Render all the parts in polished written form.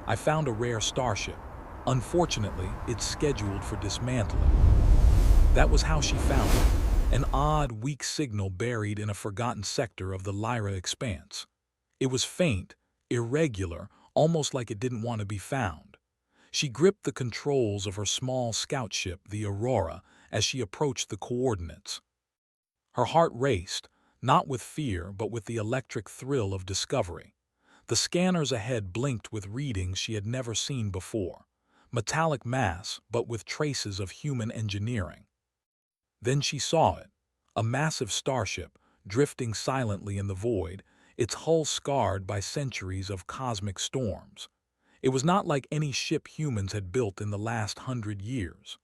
I found a rare starship. Unfortunately, it's scheduled for dismantling. That was how she found it. An odd, weak signal buried in a forgotten sector of the Lyra expanse. It was faint, irregular, almost like it didn't want to be found. She gripped the controls of her small scout ship, the Aurora, as she approached the coordinates. Her heart raced, not with fear but with the electric thrill of discovery. The scanners ahead blinked with readings she had never seen before. Metallic mass, but with traces of human engineering. Then she saw it, a massive starship, drifting silently in the void, its hull scarred by centuries of cosmic storms. It was not like any ship humans had built in the last 100 years.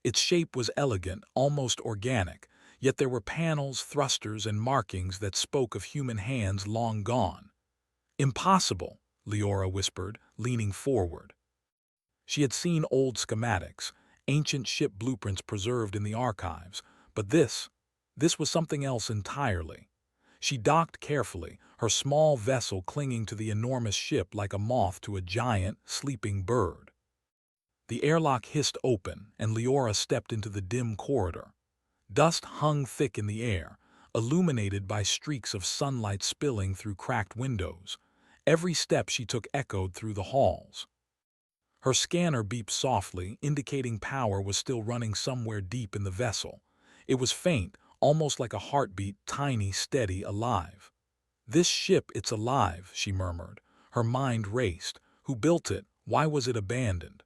Its shape was elegant, almost organic, yet there were panels, thrusters, and markings that spoke of human hands long gone. "Impossible," Leora whispered, leaning forward. She had seen old schematics, ancient ship blueprints preserved in the archives, but this was something else entirely. She docked carefully, her small vessel clinging to the enormous ship like a moth to a giant, sleeping bird. The airlock hissed open, and Leora stepped into the dim corridor. Dust hung thick in the air, illuminated by streaks of sunlight spilling through cracked windows. Every step she took echoed through the halls. Her scanner beeped softly, indicating power was still running somewhere deep in the vessel. It was faint, almost like a heartbeat, tiny, steady, alive. "This ship, it's alive," she murmured. Her mind raced. Who built it? Why was it abandoned?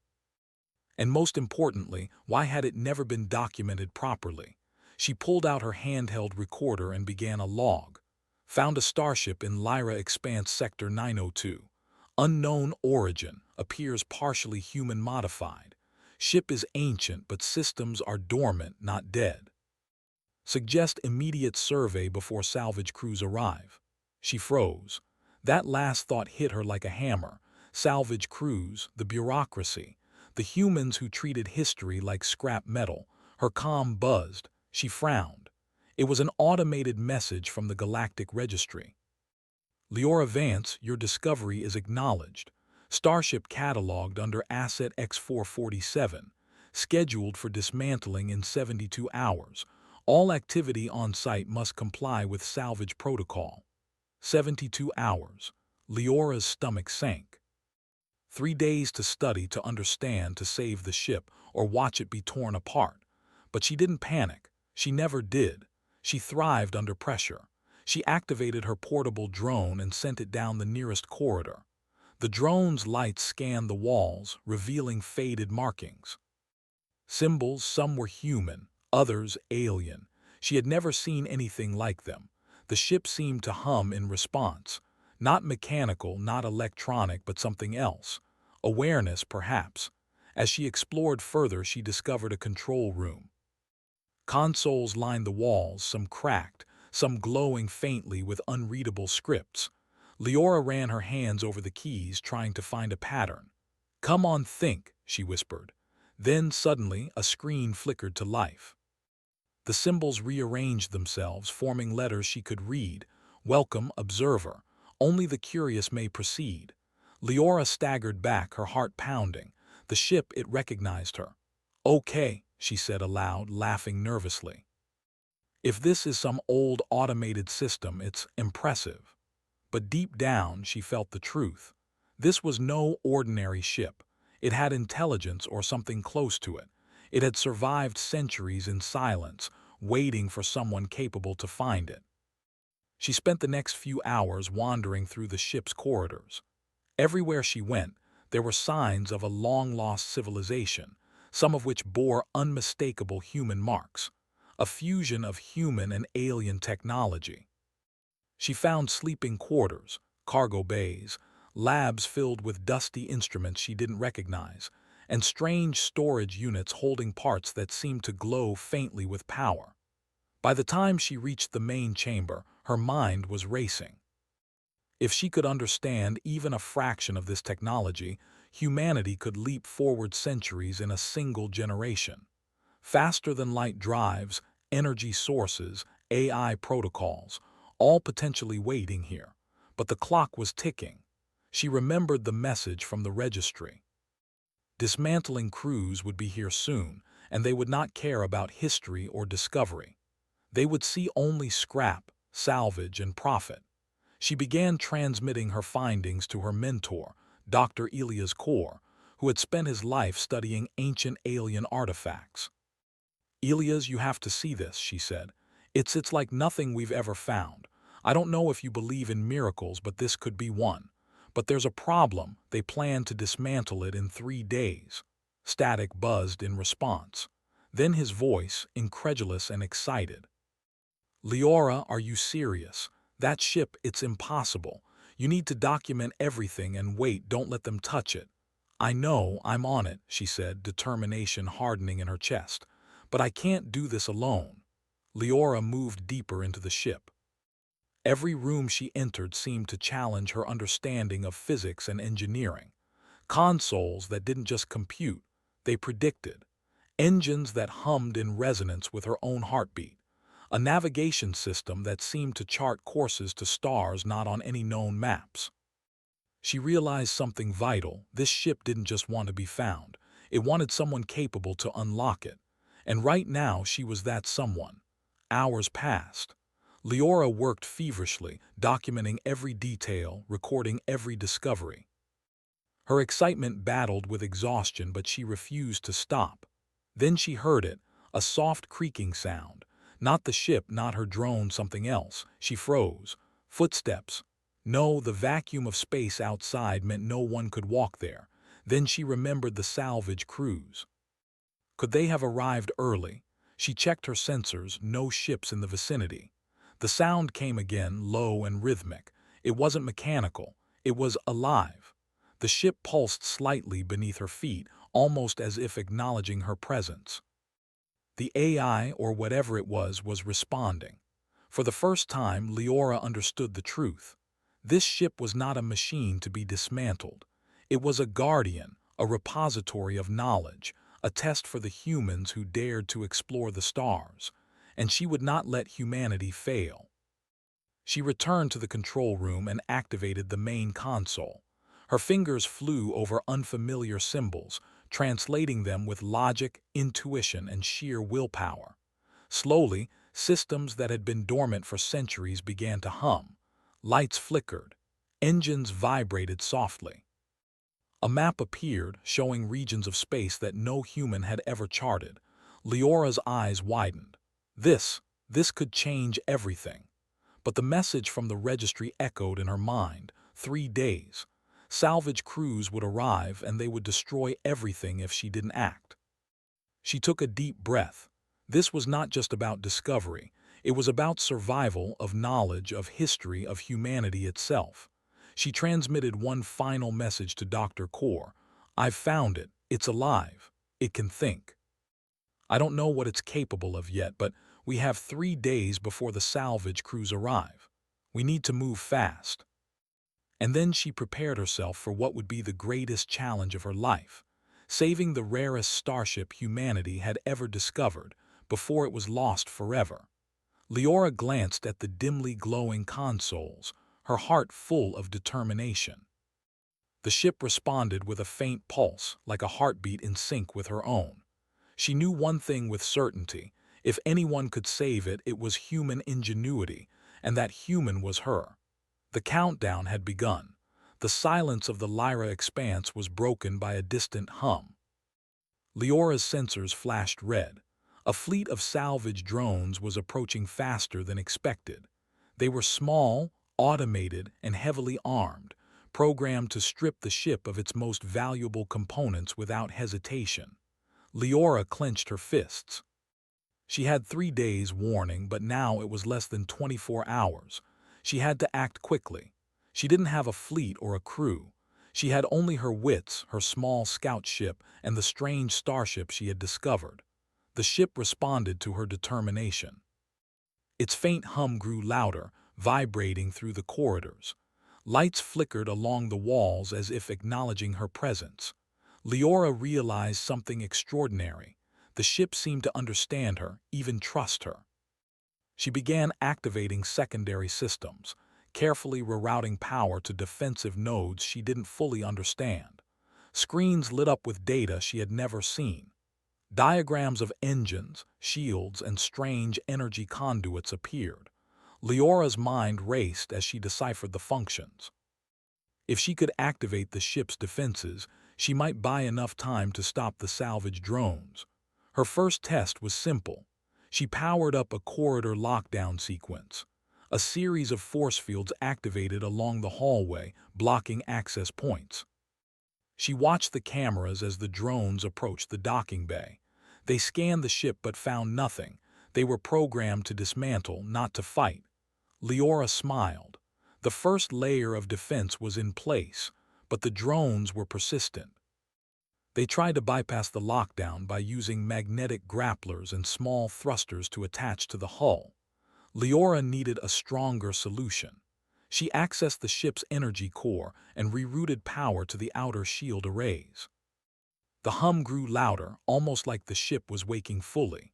And most importantly, why had it never been documented properly? She pulled out her handheld recorder and began a log. Found a starship in Lyra Expanse Sector 902. Unknown origin, appears partially human-modified. Ship is ancient, but systems are dormant, not dead. Suggest immediate survey before salvage crews arrive. She froze. That last thought hit her like a hammer. Salvage crews, the bureaucracy, the humans who treated history like scrap metal. Her comm buzzed. She frowned. It was an automated message from the Galactic Registry. "Leora Vance, your discovery is acknowledged. Starship cataloged under Asset X447, scheduled for dismantling in 72 hours. All activity on site must comply with salvage protocol." 72 hours. Leora's stomach sank. 3 days to study, to understand, to save the ship, or watch it be torn apart. But she didn't panic. She never did. She thrived under pressure. She activated her portable drone and sent it down the nearest corridor. The drone's lights scanned the walls, revealing faded markings. Symbols, some were human, others alien. She had never seen anything like them. The ship seemed to hum in response. Not mechanical, not electronic, but something else. Awareness, perhaps. As she explored further, she discovered a control room. Consoles lined the walls, some cracked, some glowing faintly with unreadable scripts. Leora ran her hands over the keys, trying to find a pattern. "Come on, think," she whispered. Then, suddenly, a screen flickered to life. The symbols rearranged themselves, forming letters she could read. "Welcome, observer. Only the curious may proceed." Leora staggered back, her heart pounding. The ship, it recognized her. "Okay," she said aloud, laughing nervously. "If this is some old automated system, it's impressive." But deep down, she felt the truth. This was no ordinary ship. It had intelligence, or something close to it. It had survived centuries in silence, waiting for someone capable to find it. She spent the next few hours wandering through the ship's corridors. Everywhere she went, there were signs of a long-lost civilization, some of which bore unmistakable human marks, a fusion of human and alien technology. She found sleeping quarters, cargo bays, labs filled with dusty instruments she didn't recognize, and strange storage units holding parts that seemed to glow faintly with power. By the time she reached the main chamber, her mind was racing. If she could understand even a fraction of this technology, humanity could leap forward centuries in a single generation. Faster-than-light drives, energy sources, AI protocols, all potentially waiting here. But the clock was ticking. She remembered the message from the registry. Dismantling crews would be here soon, and they would not care about history or discovery. They would see only scrap, salvage, and profit. She began transmitting her findings to her mentor, Dr. Elias Kaur, who had spent his life studying ancient alien artifacts. "Elias, you have to see this," she said. It's like nothing we've ever found. I don't know if you believe in miracles, but this could be one. But there's a problem. They plan to dismantle it in 3 days." Static buzzed in response. Then his voice, incredulous and excited. "Leora, are you serious? That ship, it's impossible. You need to document everything and wait, don't let them touch it." "I know, I'm on it," she said, determination hardening in her chest. "But I can't do this alone." Leora moved deeper into the ship. Every room she entered seemed to challenge her understanding of physics and engineering. Consoles that didn't just compute, they predicted. Engines that hummed in resonance with her own heartbeat. A navigation system that seemed to chart courses to stars not on any known maps. She realized something vital. This ship didn't just want to be found. It wanted someone capable to unlock it. And right now she was that someone. Hours passed. Leora worked feverishly, documenting every detail, recording every discovery. Her excitement battled with exhaustion, but she refused to stop. Then she heard it, a soft creaking sound. Not the ship, not her drone, something else. She froze. Footsteps. No, the vacuum of space outside meant no one could walk there. Then she remembered the salvage crews. Could they have arrived early? She checked her sensors, no ships in the vicinity. The sound came again, low and rhythmic. It wasn't mechanical. It was alive. The ship pulsed slightly beneath her feet, almost as if acknowledging her presence. The AI, or whatever it was responding. For the first time, Leora understood the truth. This ship was not a machine to be dismantled. It was a guardian, a repository of knowledge, a test for the humans who dared to explore the stars. And she would not let humanity fail. She returned to the control room and activated the main console. Her fingers flew over unfamiliar symbols, translating them with logic, intuition, and sheer willpower. Slowly, systems that had been dormant for centuries began to hum. Lights flickered. Engines vibrated softly. A map appeared, showing regions of space that no human had ever charted. Leora's eyes widened. This could change everything. But the message from the registry echoed in her mind. 3 days. Salvage crews would arrive and they would destroy everything if she didn't act. She took a deep breath. This was not just about discovery. It was about survival, of knowledge, of history, of humanity itself. She transmitted one final message to Dr. Kaur. "I've found it. It's alive. It can think. I don't know what it's capable of yet, but we have 3 days before the salvage crews arrive. We need to move fast." And then she prepared herself for what would be the greatest challenge of her life, saving the rarest starship humanity had ever discovered before it was lost forever. Leora glanced at the dimly glowing consoles, her heart full of determination. The ship responded with a faint pulse, like a heartbeat in sync with her own. She knew one thing with certainty: if anyone could save it, it was human ingenuity, and that human was her. The countdown had begun. The silence of the Lyra expanse was broken by a distant hum. Leora's sensors flashed red. A fleet of salvage drones was approaching faster than expected. They were small, automated, and heavily armed, programmed to strip the ship of its most valuable components without hesitation. Leora clenched her fists. She had 3 days warning, but now it was less than 24 hours. She had to act quickly. She didn't have a fleet or a crew. She had only her wits, her small scout ship, and the strange starship she had discovered. The ship responded to her determination. Its faint hum grew louder, vibrating through the corridors. Lights flickered along the walls as if acknowledging her presence. Leora realized something extraordinary. The ship seemed to understand her, even trust her. She began activating secondary systems. carefully rerouting power to defensive nodes she didn't fully understand. Screens lit up with data she had never seen. Diagrams of engines, shields, and strange energy conduits appeared. Leora's mind raced as she deciphered the functions. If she could activate the ship's defenses, she might buy enough time to stop the salvage drones. Her first test was simple. She powered up a corridor lockdown sequence. A series of force fields activated along the hallway, blocking access points. She watched the cameras as the drones approached the docking bay. They scanned the ship but found nothing. They were programmed to dismantle, not to fight. Leora smiled. The first layer of defense was in place, but the drones were persistent. They tried to bypass the lockdown by using magnetic grapplers and small thrusters to attach to the hull. Leora needed a stronger solution. She accessed the ship's energy core and rerouted power to the outer shield arrays. The hum grew louder, almost like the ship was waking fully.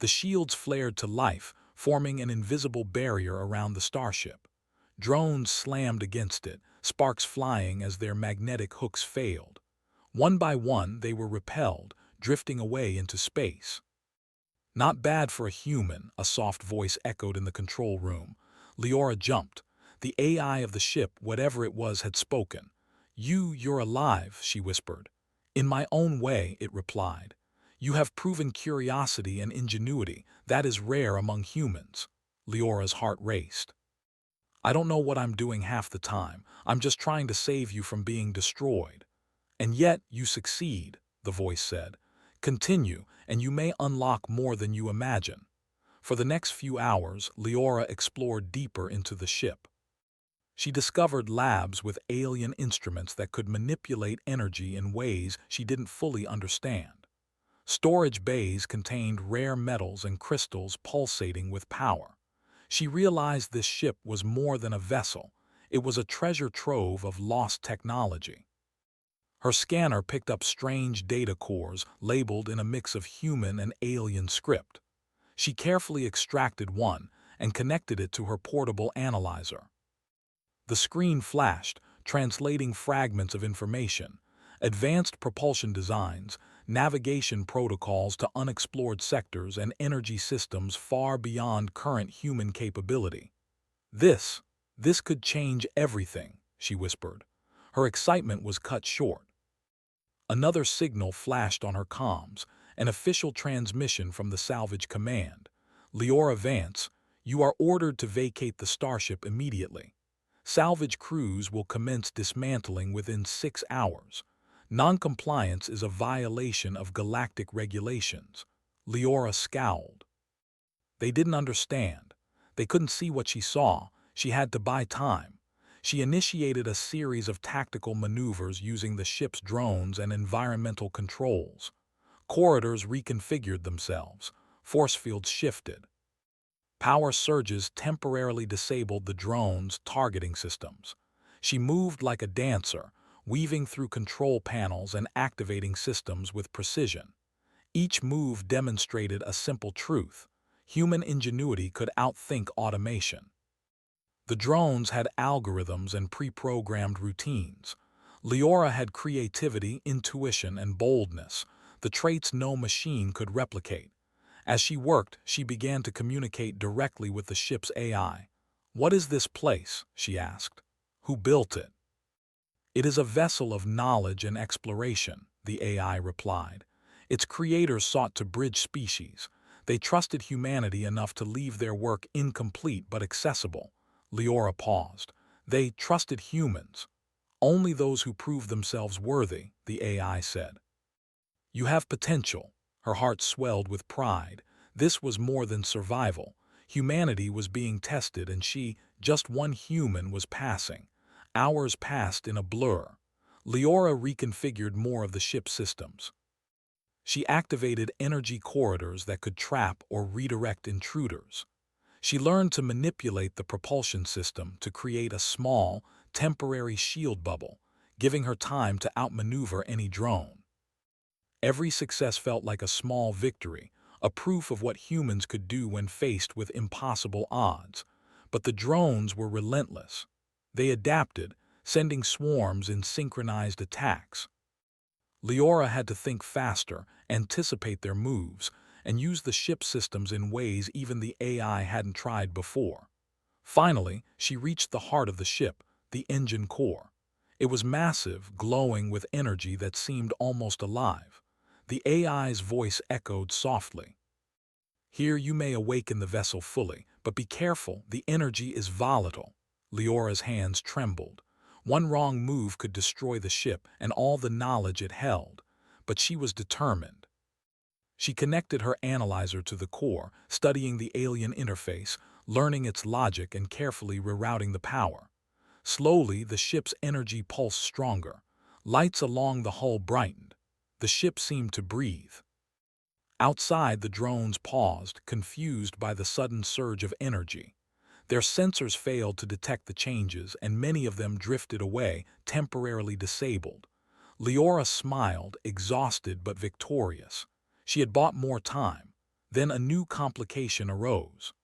The shields flared to life, forming an invisible barrier around the starship. Drones slammed against it, sparks flying as their magnetic hooks failed. One by one, they were repelled, drifting away into space. "Not bad for a human," a soft voice echoed in the control room. Leora jumped. The AI of the ship, whatever it was, had spoken. You're alive," she whispered. "In my own way," it replied. "You have proven curiosity and ingenuity. That is rare among humans." Leora's heart raced. "I don't know what I'm doing half the time. I'm just trying to save you from being destroyed." "And yet you succeed," the voice said. "Continue, and you may unlock more than you imagine." For the next few hours, Leora explored deeper into the ship. She discovered labs with alien instruments that could manipulate energy in ways she didn't fully understand. Storage bays contained rare metals and crystals pulsating with power. She realized this ship was more than a vessel. It was a treasure trove of lost technology. Her scanner picked up strange data cores labeled in a mix of human and alien script. She carefully extracted one and connected it to her portable analyzer. The screen flashed, translating fragments of information, advanced propulsion designs, navigation protocols to unexplored sectors, and energy systems far beyond current human capability. This could change everything," she whispered. Her excitement was cut short. Another signal flashed on her comms, an official transmission from the salvage command. "Leora Vance, you are ordered to vacate the starship immediately. Salvage crews will commence dismantling within 6 hours. Noncompliance is a violation of galactic regulations." Leora scowled. They didn't understand. They couldn't see what she saw. She had to buy time. She initiated a series of tactical maneuvers using the ship's drones and environmental controls. Corridors reconfigured themselves. Force fields shifted. Power surges temporarily disabled the drone's targeting systems. She moved like a dancer, weaving through control panels and activating systems with precision. Each move demonstrated a simple truth: human ingenuity could outthink automation. The drones had algorithms and pre-programmed routines. Leora had creativity, intuition, and boldness, the traits no machine could replicate. As she worked, she began to communicate directly with the ship's AI. "What is this place?" she asked. "Who built it?" "It is a vessel of knowledge and exploration," the AI replied. "Its creators sought to bridge species. They trusted humanity enough to leave their work incomplete but accessible." Leora paused. "They trusted humans. Only those who proved themselves worthy," the AI said. "You have potential." Her heart swelled with pride. This was more than survival. Humanity was being tested, and she, just one human, was passing. Hours passed in a blur. Leora reconfigured more of the ship's systems. She activated energy corridors that could trap or redirect intruders. She learned to manipulate the propulsion system to create a small, temporary shield bubble, giving her time to outmaneuver any drone. Every success felt like a small victory, a proof of what humans could do when faced with impossible odds. But the drones were relentless. They adapted, sending swarms in synchronized attacks. Leora had to think faster, anticipate their moves, and use the ship systems in ways even the AI hadn't tried before. Finally, she reached the heart of the ship, the engine core. It was massive, glowing with energy that seemed almost alive. The AI's voice echoed softly. "Here you may awaken the vessel fully, but be careful, the energy is volatile." Leora's hands trembled. One wrong move could destroy the ship and all the knowledge it held, but she was determined. She connected her analyzer to the core, studying the alien interface, learning its logic and carefully rerouting the power. Slowly, the ship's energy pulsed stronger. Lights along the hull brightened. The ship seemed to breathe. Outside, the drones paused, confused by the sudden surge of energy. Their sensors failed to detect the changes, and many of them drifted away, temporarily disabled. Leora smiled, exhausted but victorious. She had bought more time. Then a new complication arose.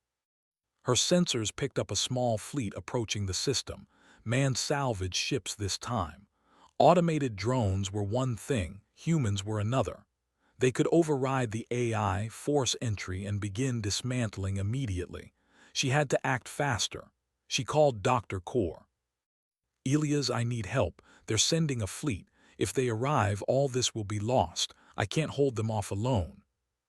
Her sensors picked up a small fleet approaching the system, manned salvage ships this time. Automated drones were one thing, humans were another. They could override the AI, force entry, and begin dismantling immediately. She had to act faster. She called Dr. Core. "Elias, I need help. They're sending a fleet. If they arrive, all this will be lost. I can't hold them off alone."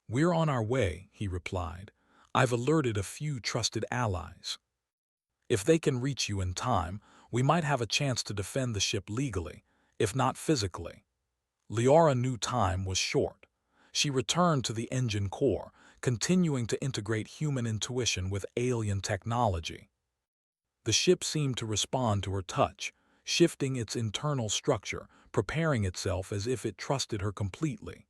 "We're on our way," he replied. "I've alerted a few trusted allies. If they can reach you in time, we might have a chance to defend the ship legally, if not physically." Leora knew time was short. She returned to the engine core, continuing to integrate human intuition with alien technology. The ship seemed to respond to her touch, shifting its internal structure, preparing itself as if it trusted her completely.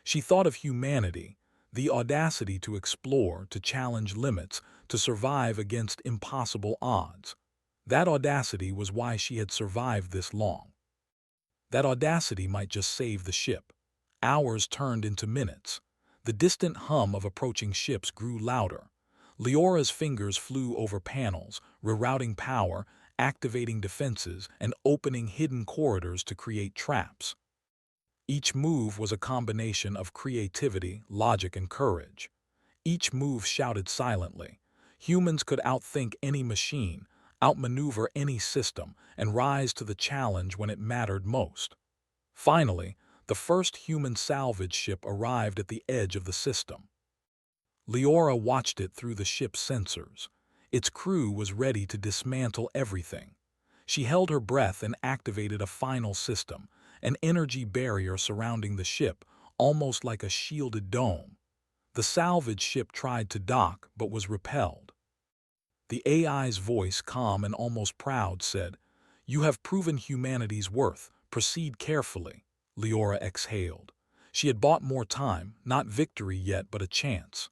She thought of humanity, the audacity to explore, to challenge limits, to survive against impossible odds. That audacity was why she had survived this long. That audacity might just save the ship. Hours turned into minutes. The distant hum of approaching ships grew louder. Leora's fingers flew over panels, rerouting power, activating defenses, and opening hidden corridors to create traps. Each move was a combination of creativity, logic, and courage. Each move shouted silently. Humans could outthink any machine, outmaneuver any system, and rise to the challenge when it mattered most. Finally, the first human salvage ship arrived at the edge of the system. Leora watched it through the ship's sensors. Its crew was ready to dismantle everything. She held her breath and activated a final system, an energy barrier surrounding the ship, almost like a shielded dome. The salvage ship tried to dock, but was repelled. The AI's voice, calm and almost proud, said, "You have proven humanity's worth. Proceed carefully." Leora exhaled. She had bought more time, not victory yet, but a chance.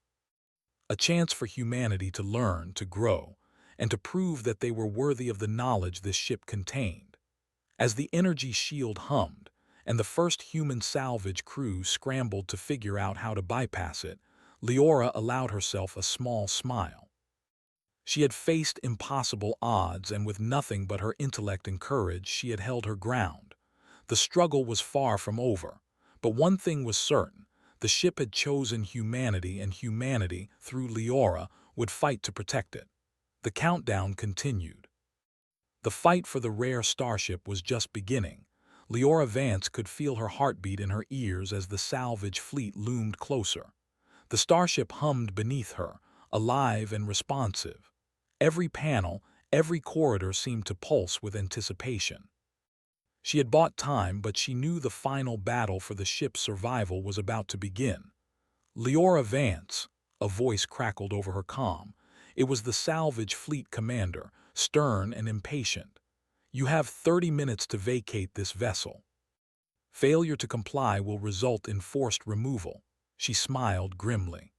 A chance for humanity to learn, to grow, and to prove that they were worthy of the knowledge this ship contained. As the energy shield hummed, and the first human salvage crew scrambled to figure out how to bypass it, Leora allowed herself a small smile. She had faced impossible odds, and with nothing but her intellect and courage, she had held her ground. The struggle was far from over, but one thing was certain. The ship had chosen humanity, and humanity, through Leora, would fight to protect it. The countdown continued. The fight for the rare starship was just beginning. Leora Vance could feel her heartbeat in her ears as the salvage fleet loomed closer. The starship hummed beneath her, alive and responsive. Every panel, every corridor seemed to pulse with anticipation. She had bought time, but she knew the final battle for the ship's survival was about to begin. "Leora Vance," a voice crackled over her comm. It was the salvage fleet commander, stern and impatient. "You have 30 minutes to vacate this vessel. Failure to comply will result in forced removal." She smiled grimly.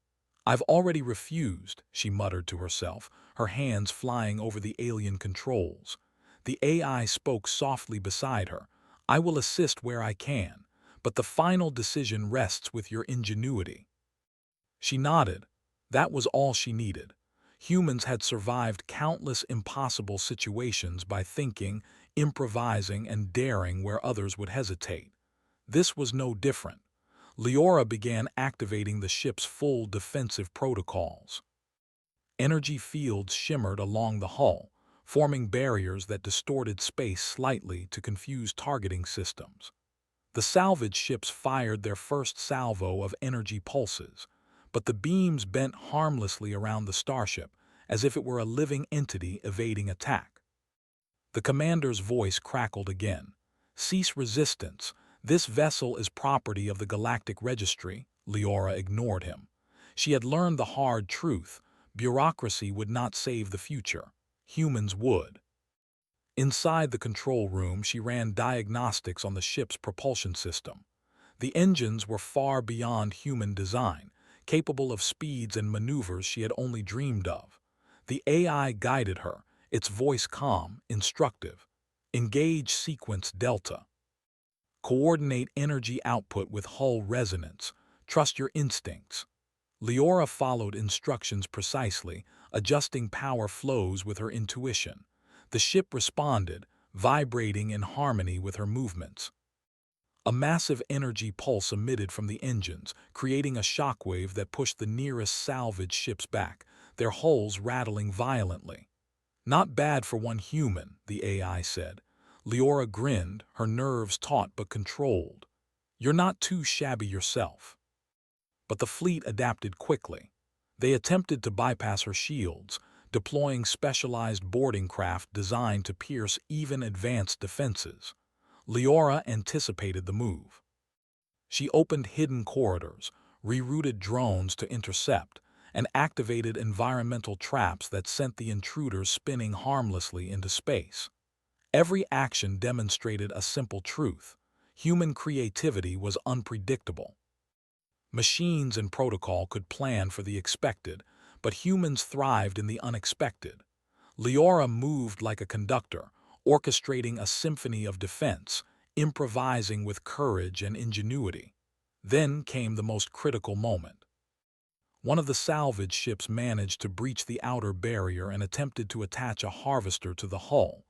"I've already refused," she muttered to herself, her hands flying over the alien controls. The AI spoke softly beside her. "I will assist where I can, but the final decision rests with your ingenuity." She nodded. That was all she needed. Humans had survived countless impossible situations by thinking, improvising, and daring where others would hesitate. This was no different. Leora began activating the ship's full defensive protocols. Energy fields shimmered along the hull, forming barriers that distorted space slightly to confuse targeting systems. The salvage ships fired their first salvo of energy pulses, but the beams bent harmlessly around the Starship, as if it were a living entity evading attack. The commander's voice crackled again. "Cease resistance. This vessel is property of the Galactic Registry." Leora ignored him. She had learned the hard truth. Bureaucracy would not save the future. Humans would. Inside the control room, she ran diagnostics on the ship's propulsion system. The engines were far beyond human design, capable of speeds and maneuvers she had only dreamed of. The AI guided her, its voice calm, instructive. "Engage sequence Delta. Coordinate energy output with hull resonance. Trust your instincts." Leora followed instructions precisely, adjusting power flows with her intuition. The ship responded, vibrating in harmony with her movements. A massive energy pulse emitted from the engines, creating a shockwave that pushed the nearest salvage ships back, their hulls rattling violently. "Not bad for one human," the AI said. Leora grinned, her nerves taut but controlled. "You're not too shabby yourself." But the fleet adapted quickly. They attempted to bypass her shields, deploying specialized boarding craft designed to pierce even advanced defenses. Leora anticipated the move. She opened hidden corridors, rerouted drones to intercept, and activated environmental traps that sent the intruders spinning harmlessly into space. Every action demonstrated a simple truth: human creativity was unpredictable. Machines and protocol could plan for the expected, but humans thrived in the unexpected. Leora moved like a conductor, orchestrating a symphony of defense, improvising with courage and ingenuity. Then came the most critical moment. One of the salvage ships managed to breach the outer barrier and attempted to attach a harvester to the hull.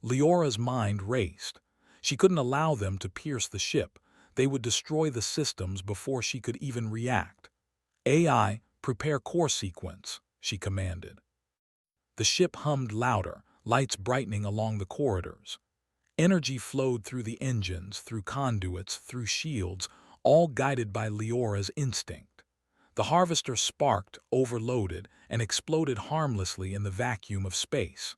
Leora's mind raced. She couldn't allow them to pierce the ship. They would destroy the systems before she could even react. "AI, prepare core sequence," she commanded. The ship hummed louder, lights brightening along the corridors. Energy flowed through the engines, through conduits, through shields, all guided by Leora's instinct. The harvester sparked, overloaded, and exploded harmlessly in the vacuum of space.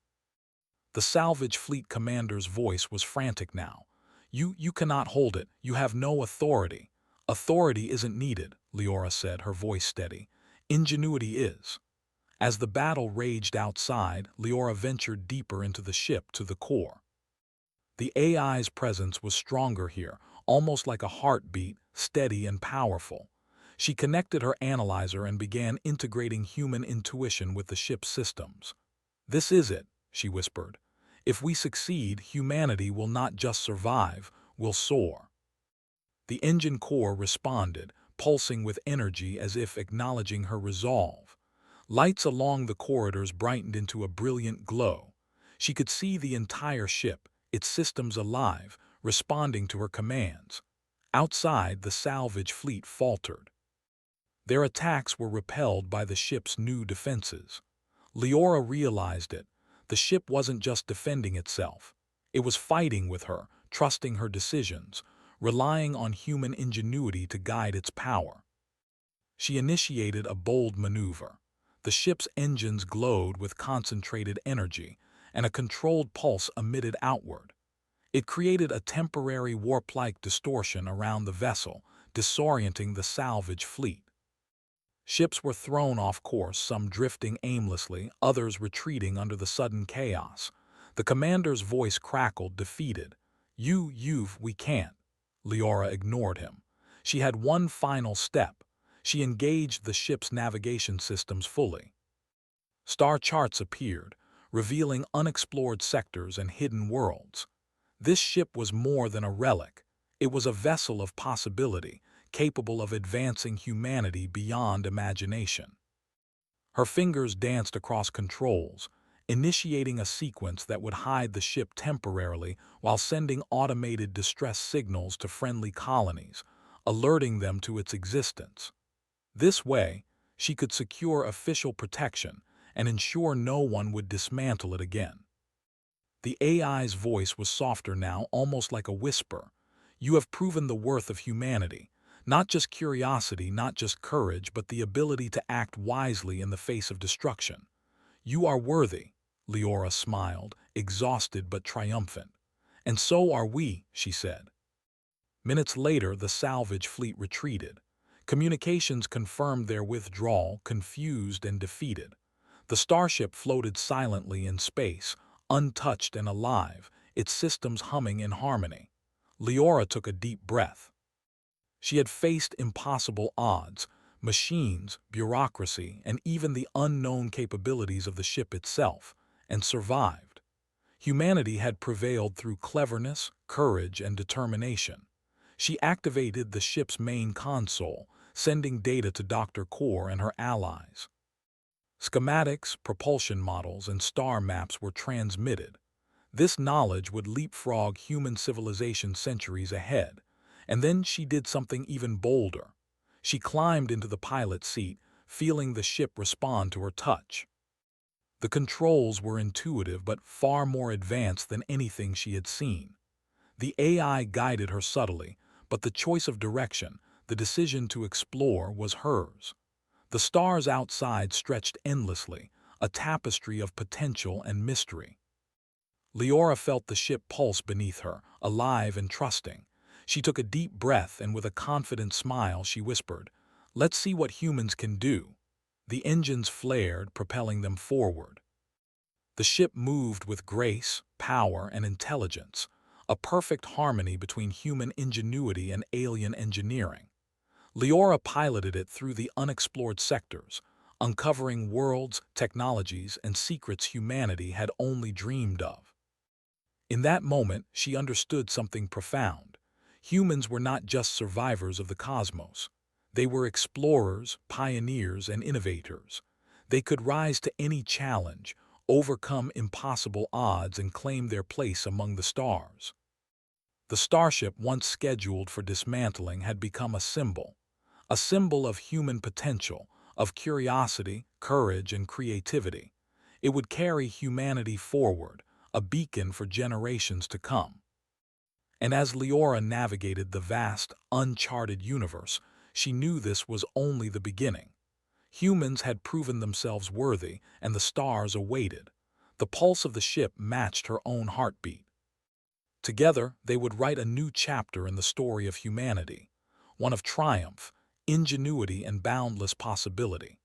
The salvage fleet commander's voice was frantic now. You cannot hold it. You have no authority." "Authority isn't needed," Leora said, her voice steady. "Ingenuity is." As the battle raged outside, Leora ventured deeper into the ship to the core. The AI's presence was stronger here, almost like a heartbeat, steady and powerful. She connected her analyzer and began integrating human intuition with the ship's systems. "This is it," she whispered. "If we succeed, humanity will not just survive, will soar." The engine core responded, pulsing with energy as if acknowledging her resolve. Lights along the corridors brightened into a brilliant glow. She could see the entire ship, its systems alive, responding to her commands. Outside, the salvage fleet faltered. Their attacks were repelled by the ship's new defenses. Leora realized it. The ship wasn't just defending itself. It was fighting with her, trusting her decisions, relying on human ingenuity to guide its power. She initiated a bold maneuver. The ship's engines glowed with concentrated energy, and a controlled pulse emitted outward. It created a temporary warp-like distortion around the vessel, disorienting the salvage fleet. Ships were thrown off course, some drifting aimlessly, others retreating under the sudden chaos. The commander's voice crackled, defeated. We can't." Leora ignored him. She had one final step. She engaged the ship's navigation systems fully. Star charts appeared, revealing unexplored sectors and hidden worlds. This ship was more than a relic. It was a vessel of possibility, capable of advancing humanity beyond imagination. Her fingers danced across controls, initiating a sequence that would hide the ship temporarily while sending automated distress signals to friendly colonies, alerting them to its existence. This way, she could secure official protection and ensure no one would dismantle it again. The AI's voice was softer now, almost like a whisper. You have proven the worth of humanity. Not just curiosity, not just courage, but the ability to act wisely in the face of destruction. You are worthy, Leora smiled, exhausted but triumphant. And so are we, she said. Minutes later, the salvage fleet retreated. Communications confirmed their withdrawal, confused and defeated. The Starship floated silently in space, untouched and alive, its systems humming in harmony. Leora took a deep breath. She had faced impossible odds, machines, bureaucracy, and even the unknown capabilities of the ship itself, and survived. Humanity had prevailed through cleverness, courage, and determination. She activated the ship's main console, sending data to Dr. Core and her allies. Schematics, propulsion models, and star maps were transmitted. This knowledge would leapfrog human civilization centuries ahead. And then she did something even bolder. She climbed into the pilot seat, feeling the ship respond to her touch. The controls were intuitive but far more advanced than anything she had seen. The AI guided her subtly, but the choice of direction, the decision to explore, was hers. The stars outside stretched endlessly, a tapestry of potential and mystery. Leora felt the ship pulse beneath her, alive and trusting. She took a deep breath and with a confident smile she whispered, "Let's see what humans can do." The engines flared, propelling them forward. The ship moved with grace, power, and intelligence, a perfect harmony between human ingenuity and alien engineering. Leora piloted it through the unexplored sectors, uncovering worlds, technologies, and secrets humanity had only dreamed of. In that moment, she understood something profound. Humans were not just survivors of the cosmos. They were explorers, pioneers, and innovators. They could rise to any challenge, overcome impossible odds, and claim their place among the stars. The Starship, once scheduled for dismantling, had become a symbol of human potential, of curiosity, courage, and creativity. It would carry humanity forward, a beacon for generations to come. And as Leora navigated the vast, uncharted universe, she knew this was only the beginning. Humans had proven themselves worthy, and the stars awaited. The pulse of the ship matched her own heartbeat. Together, they would write a new chapter in the story of humanity, one of triumph, ingenuity, and boundless possibility.